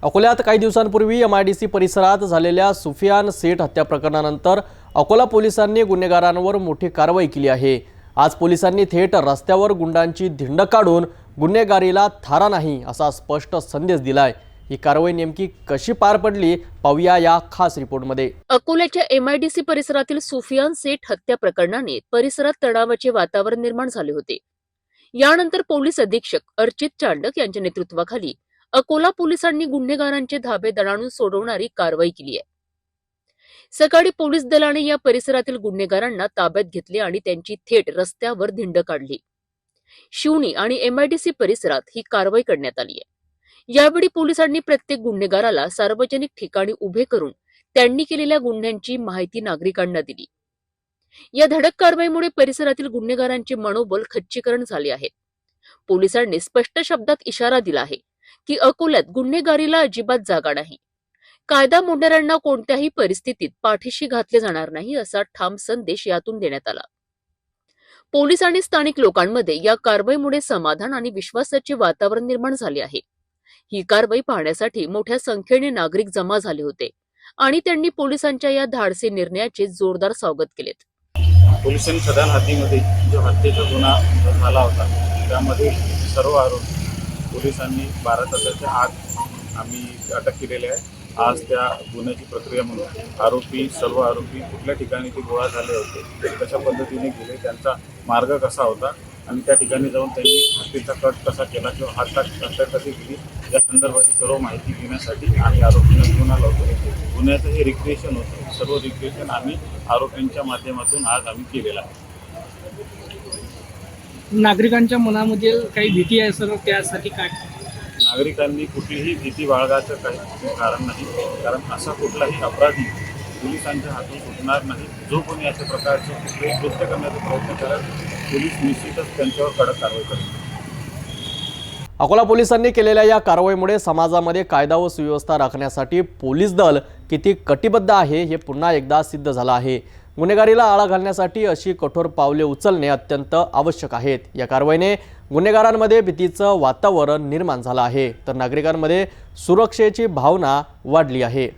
अकोल्यात काही दिवसांपूर्वी एमआयडीसी परिसरात झालेल्या सुफियान सेठ हत्या प्रकरणानंतर अकोला पोलिसांनी गुन्हेगारांवर मोठी कारवाई केली आहे। आज पोलिसांनी थेट रस्त्यावर गुंडांची धिंड काढून गुन्हेगारीला थारा नाही असा स्पष्ट संदेश दिलाय। ही कारवाई नेमकी कशी पार पडली पाहूया या खास रिपोर्टमध्ये। अकोल्याच्या एमआयडीसी परिसरातील सुफियान सेठ हत्या प्रकरणाने परिसरात तणावाचे वातावरण निर्माण झाले होते। यानंतर पोलीस अधीक्षक अर्चित चांडक यांच्या नेतृत्वाखाली अकोला पोलिसांनी गुन्हेगारांचे धाबे दणाणून सोडवणारी कारवाई केली आहे। सकाळी पोलीस दलाने या परिसरातील गुन्हेगारांना ताब्यात घेतले आणि त्यांची थेट रस्त्यावर धिंड काढली। शिवणी आणि एमआयडीसी परिसरात ही कारवाई करण्यात आली आहे। यावेळी पोलिसांनी प्रत्येक गुन्हेगाराला सार्वजनिक ठिकाणी उभे करून त्यांनी केलेल्या गुन्ह्यांची माहिती नागरिकांना दिली। या धडक कारवाईमुळे परिसरातील गुन्हेगारांचे मनोबल खच्चीकरण झाले आहे। पोलिसांनी स्पष्ट शब्दात इशारा दिला आहे की अकोल्यात गुन्हेगारीला अजिबात जागा नाही। कायदा मोडणाऱ्यांना कोणत्याही परिस्थितीत पाठीशी घातले जाणार नाही असा ठाम संदेश यातून देण्यात आला। पोलीस आणि स्थानिक लोकांमध्ये या कारवाईमुळे समाधान आणि विश्वासाचे वातावरण निर्माण झाले आहे। ही कारवाई पाहण्यासाठी मोठ्या संख्येने नागरिक जमा झाले होते आणि त्यांनी पोलिसांच्या या धाडसी निर्णयाचे जोरदार स्वागत केलेत। पोलिसांनी सदन हातीमध्ये जो हत्येचा गुन्हा झाला होता त्यामध्ये सर्व आरोपी पोलिसांनी 12 तासाच्या आत आम्ही अटक केलेली आहे। आज त्या गुन्ह्याची प्रक्रिया म्हणून सर्व आरोपी कुठल्या ठिकाणी ते गोळा झाले होते, कशा पद्धतीने गेले, त्यांचा मार्ग कसा होता आणि त्या ठिकाणी जाऊन त्यांनी हत्येचा कट कसा केला किंवा हत्या कशी केली या संदर्भाची सर्व माहिती घेण्यासाठी आम्ही आरोपींना घेऊन आलो होतो। गुन्ह्याचं हे रिक्रिएशन होतं, सर्व रिक्रिएशन आम्ही आरोपींच्या माध्यमातून आज आम्ही केलेलं आहे। नागरिकांच्या मनामध्ये काही भीती आहे सर, त्यासाठी काय? नागरिकांनी कुठलीही भीती बाळगायचं काही कारण नाही, कारण असा कुठलाही अपराधी पोलिसांच्या हातून सुटणार नाही। जो कोणी अशा प्रकारचे कुठलेही कृत्य करण्याचा प्रयत्न करेल पोलीस निश्चितच त्यांच्यावर कडक कारवाई करेल। अकोला पोलिसांनी केलेल्या या कारवाईमुळे समाजामध्ये कायदा व सुव्यवस्था राखण्यासाठी पोलीस दल किती कटिबद्ध आहे हे पुन्हा एकदा सिद्ध झालं आहे। गुन्हेगारीला आळा घालण्यासाठी अशी कठोर पावले उचलणे अत्यंत आवश्यक आहेत। या कारवाईने गुन्हेगारांमध्ये भीतीचं वातावरण निर्माण झालं आहे, तर नागरिकांमध्ये सुरक्षेची भावना वाढली आहे।